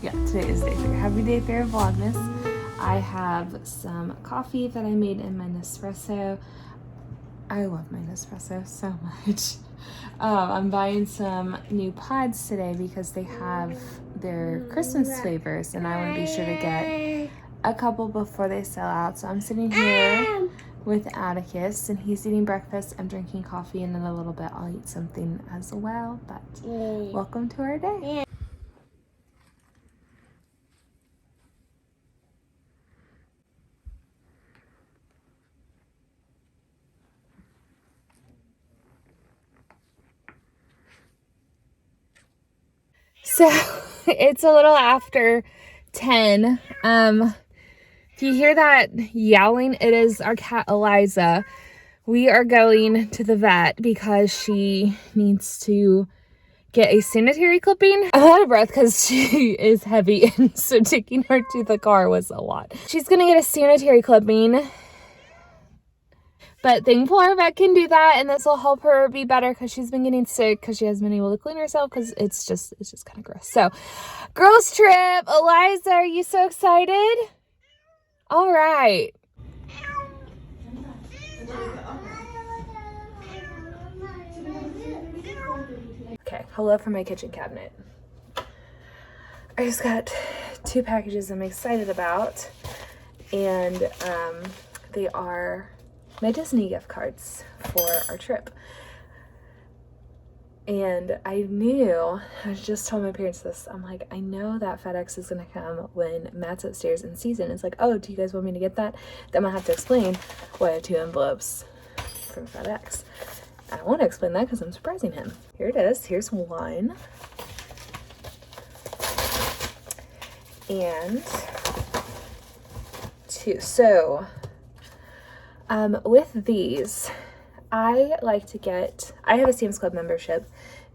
Yeah, today is day 3. Happy day 3 of Vlogmas. I have some coffee that I made in my Nespresso. I love my Nespresso so much. I'm buying some new pods today because they have their Christmas flavors and I want to be sure to get a couple before they sell out. So I'm sitting here with Atticus and he's eating breakfast. I'm drinking coffee and in a little bit I'll eat something as well. But welcome to our day. So it's a little after 10. If you hear that yowling, it is our cat Eliza. We are going to the vet because she needs to get a sanitary clipping. I'm out of breath because she is heavy, and so taking her to the car was a lot. She's gonna get a sanitary clipping. But thankful our vet can do that, and this will help her be better because she's been getting sick because she hasn't been able to clean herself because it's just kind of gross. So, girls trip. Eliza, are you so excited? All right. Okay, hello from my kitchen cabinet. I just got 2 packages I'm excited about, and they are my Disney gift cards for our trip. And I just told my parents this, I'm like, I know that FedEx is gonna come when Matt's upstairs in season. It's like, oh, do you guys want me to get that? Then I'm gonna have to explain why I have 2 envelopes from FedEx. I don't want to explain that because I'm surprising him. Here it is. Here's one. And 2. So with these, I have a Sam's Club membership,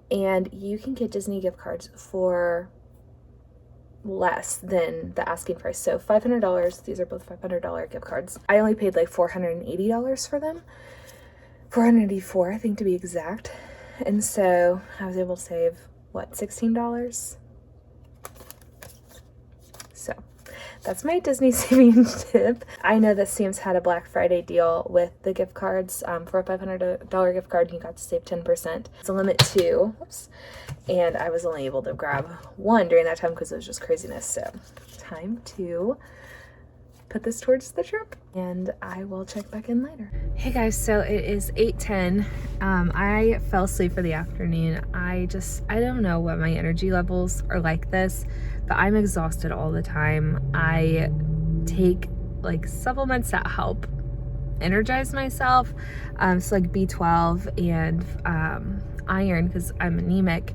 and you can get Disney gift cards for less than the asking price. So $500, these are both $500 gift cards. I only paid like $480 for them. $484, I think, to be exact. And so I was able to save, what, $16? So that's my Disney saving tip. I know that Sam's had a Black Friday deal with the gift cards. For a $500 gift card, you got to save 10%. It's a limit 2. Oops. And I was only able to grab 1 during that time because it was just craziness. So time to put this towards the trip, and I will check back in later. Hey guys, so it is 8:10. I fell asleep for the afternoon. I don't know what my energy levels are like this, but I'm exhausted all the time. I take like supplements that help energize myself, so like B12 and iron because I'm anemic,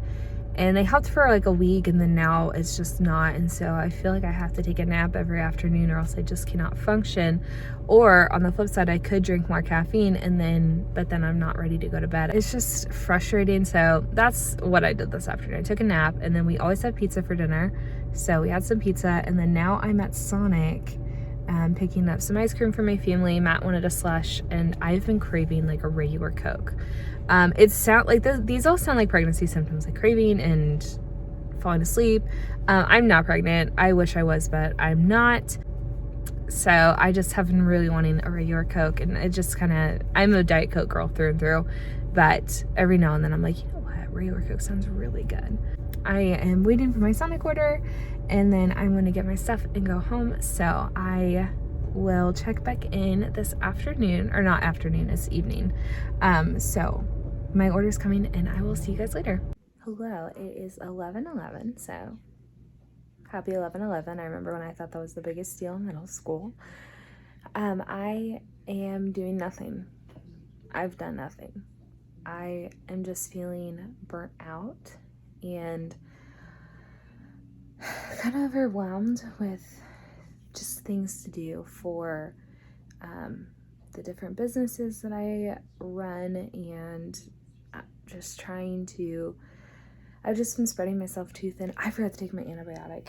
and they helped for like a week, and then now it's just not. And so I feel like I have to take a nap every afternoon or else I just cannot function. Or on the flip side, I could drink more caffeine but then I'm not ready to go to bed. It's just frustrating. So that's what I did this afternoon. I took a nap, and then we always have pizza for dinner. So we had some pizza, and then now I'm at Sonic picking up some ice cream for my family. Matt wanted a slush, and I've been craving like a regular Coke. These all sound like pregnancy symptoms, like craving and falling asleep. I'm not pregnant. I wish I was, but I'm not. So I just have been really wanting a regular Coke, and it just I'm a Diet Coke girl through and through, but every now and then I'm like, you know what, regular Coke sounds really good. I am waiting for my Sonic order, and then I'm going to get my stuff and go home. So I will check back in this afternoon, or not afternoon, it's evening. So my order's coming, and I will see you guys later. Hello, it is 11:11, so happy 11/11. I remember when I thought that was the biggest deal in middle school. I am doing nothing. I've done nothing. I am just feeling burnt out and kind of overwhelmed with just things to do for the different businesses that I run, and just I've just been spreading myself too thin. I forgot to take my antibiotic.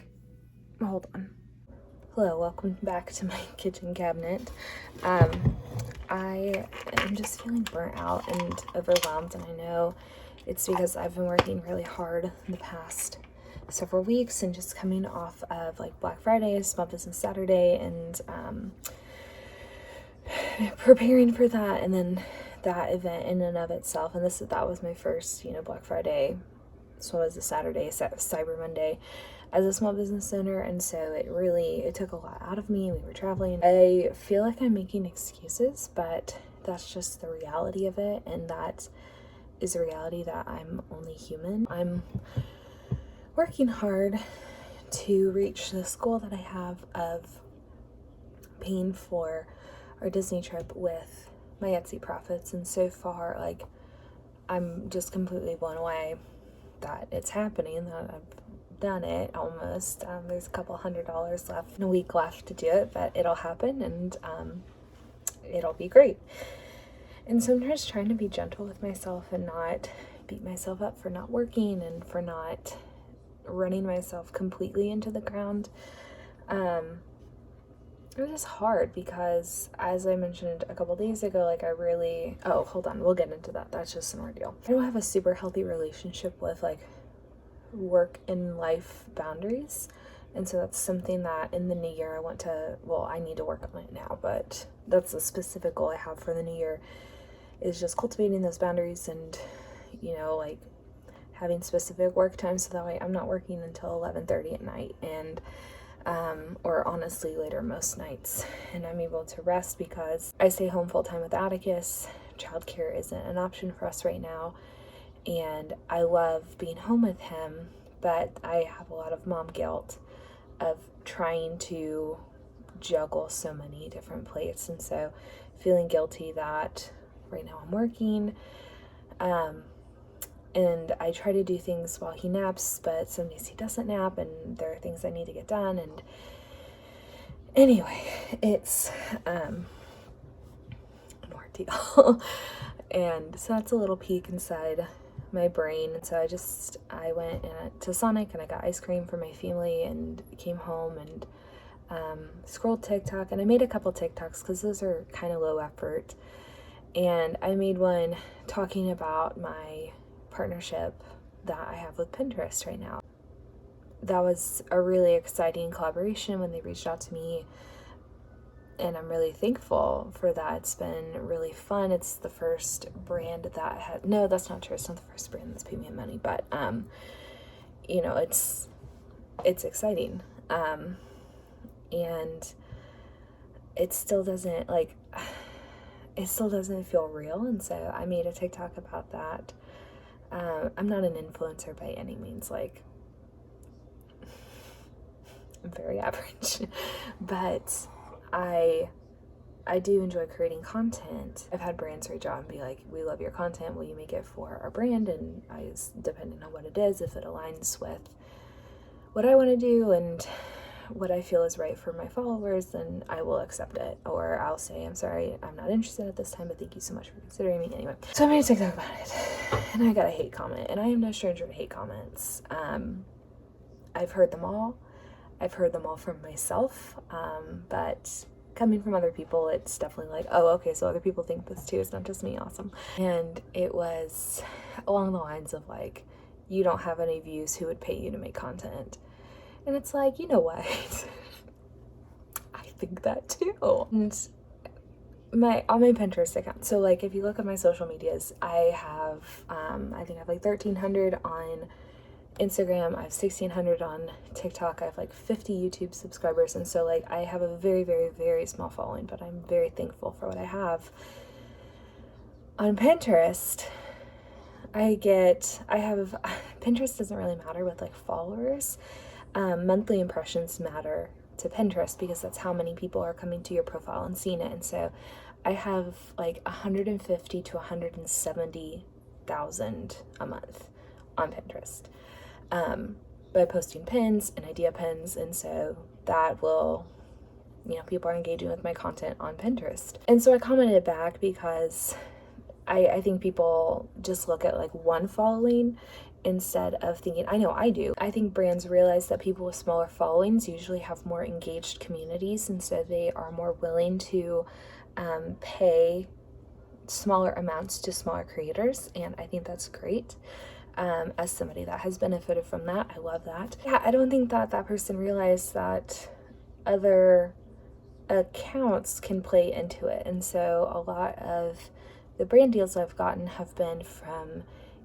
Hold on. Hello, welcome back to my kitchen cabinet. I am just feeling burnt out and overwhelmed, and I know it's because I've been working really hard the past several weeks, and just coming off of like Black Friday, Small Business Saturday, and preparing for that, and then that event in and of itself. And that was my first, Black Friday, so it was a Saturday, Cyber Monday, as a small business owner. And so it took a lot out of me. We were traveling. I feel like I'm making excuses, but that's just the reality of it, and that is a reality that I'm only human. I'm working hard to reach this goal that I have of paying for our Disney trip with my Etsy profits, and so far, like, I'm just completely blown away that it's happening, that I've done it almost. There's a couple $100 left, a week left to do it, but it'll happen, and it'll be great. And so I'm just trying to be gentle with myself and not beat myself up for not working and for not running myself completely into the ground. It was just hard because, as I mentioned a couple days ago, like, hold on, we'll get into that. That's just an ordeal. I don't have a super healthy relationship with like work and life boundaries. And so that's something that in the new year I need to work on it now, but that's a specific goal I have for the new year, is just cultivating those boundaries and, like, having specific work times so that way I'm not working until 11:30 at night, and or honestly later most nights, and I'm able to rest because I stay home full time with Atticus. Childcare isn't an option for us right now, and I love being home with him, but I have a lot of mom guilt of trying to juggle so many different plates, and so feeling guilty that right now I'm working, and I try to do things while he naps, but some days he doesn't nap, and there are things I need to get done. And anyway, it's an ordeal. And so that's a little peek inside my brain. And so I went to Sonic and I got ice cream for my family and came home and scrolled TikTok, and I made a couple TikToks because those are kind of low effort. And I made one talking about my partnership that I have with Pinterest right now. That was a really exciting collaboration when they reached out to me, and I'm really thankful for that. It's been really fun. It's the first brand that had, no, that's not true. It's not the first brand that's paid me money, but it's exciting. And it still doesn't feel real. And so I made a TikTok about that. I'm not an influencer by any means. Like, I'm very average, but I do enjoy creating content. I've had brands reach out and be like, we love your content, will you make it for our brand? And depending on what it is, if it aligns with what I want to do and what I feel is right for my followers, then I will accept it. Or I'll say, I'm sorry, I'm not interested at this time, but thank you so much for considering me. Anyway, so I made a TikTok about it, and I got a hate comment, and I am no stranger to hate comments. I've heard them all. I've heard them all from myself, but coming from other people, it's definitely like, oh, okay, so other people think this too. It's not just me. Awesome. And it was along the lines of like, you don't have any views, who would pay you to make content? And it's like, you know what? I think that too. And on my Pinterest account, so like if you look at my social medias, I have I think I have like 1,300 on Instagram, I have 1,600 on TikTok, I have like 50 YouTube subscribers, and so like I have a very, very, very small following, but I'm very thankful for what I have. On Pinterest, Pinterest doesn't really matter with like followers. Monthly impressions matter to Pinterest because that's how many people are coming to your profile and seeing it. And so I have like 150 to 170,000 a month on Pinterest by posting pins and idea pins. And so that will, people are engaging with my content on Pinterest. And so I commented back because I think people just look at like one following instead of thinking, I know I do. I think brands realize that people with smaller followings usually have more engaged communities, and so they are more willing to pay smaller amounts to smaller creators, and I think that's great. as somebody that has benefited from that. I love that. Yeah, I don't think that that person realized that other accounts can play into it. And so a lot of the brand deals I've gotten have been from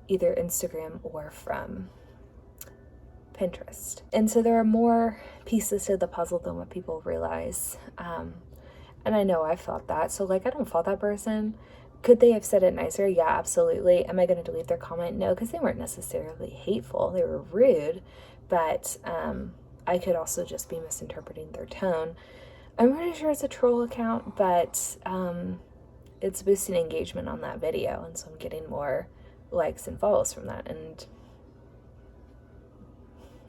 either Instagram or from Pinterest. And so there are more pieces to the puzzle than what people realize. And I know I've felt that. So like, I don't fault that person. Could they have said it nicer? Yeah, absolutely. Am I going to delete their comment? No, because they weren't necessarily hateful. They were rude, but I could also just be misinterpreting their tone. I'm pretty sure it's a troll account, but it's boosting engagement on that video, and so I'm getting more likes and follows from that, and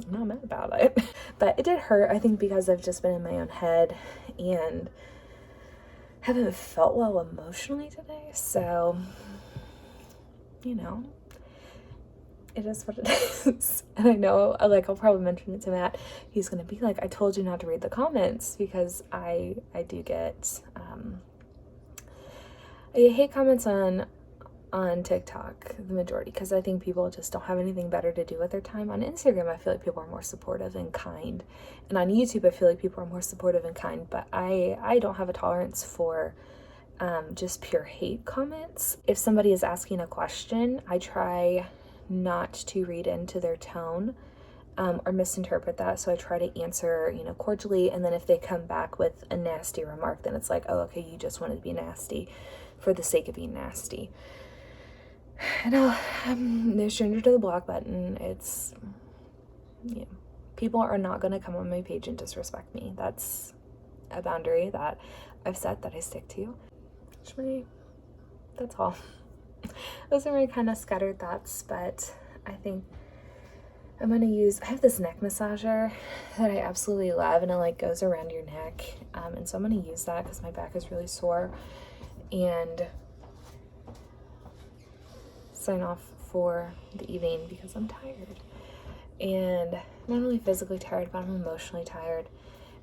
I'm not mad about it. But it did hurt, I think, because I've just been in my own head and haven't felt well emotionally today, so, you know, it is what it is. And I know, like, I'll probably mention it to Matt. He's gonna be like, I told you not to read the comments, because I do get I hate comments on TikTok, the majority, because I think people just don't have anything better to do with their time. On Instagram, I feel like people are more supportive and kind, and on YouTube, I feel like people are more supportive and kind. But I don't have a tolerance for just pure hate comments. If somebody is asking a question, I try not to read into their tone or misinterpret that. So I try to answer, you know, cordially. And then if they come back with a nasty remark, then it's like, oh, okay, you just wanted to be nasty for the sake of being nasty. And I'm no stranger to the block button. It's, you know, people are not going to come on my page and disrespect me. That's a boundary that I've set, that I stick to. That's all. Those are my kind of scattered thoughts, but I think I'm going to use, I have this neck massager that I absolutely love, and it like goes around your neck. And so I'm going to use that because my back is really sore, and sign off for the evening because I'm tired. And not only physically tired, but I'm emotionally tired.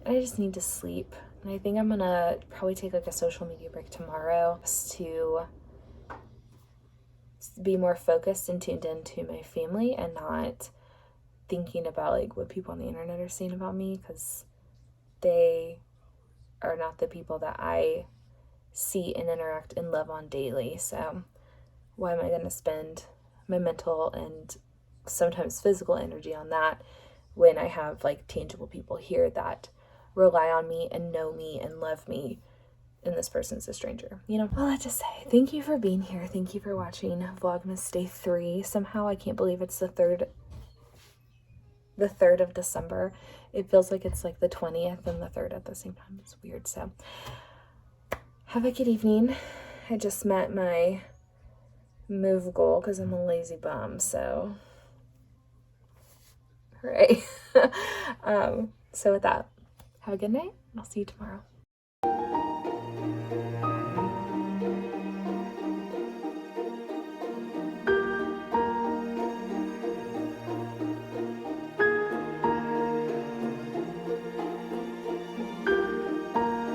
And I just need to sleep. And I think I'm going to probably take like a social media break tomorrow just to be more focused and tuned into my family and not thinking about like what people on the internet are saying about me, because they are not the people that I see and interact and love on daily. So why am I going to spend my mental and sometimes physical energy on that when I have like tangible people here that rely on me and know me and love me, and this person's a stranger, you know? Well, let's just say thank you for being here. Thank you for watching Vlogmas Day 3. Somehow I can't believe it's the 3rd of December. It feels like it's like the 20th and the 3rd at the same time. It's weird. So have a good evening. I just met my move goal because I'm a lazy bum, so hooray. So with that, have a good night, and I'll see you tomorrow.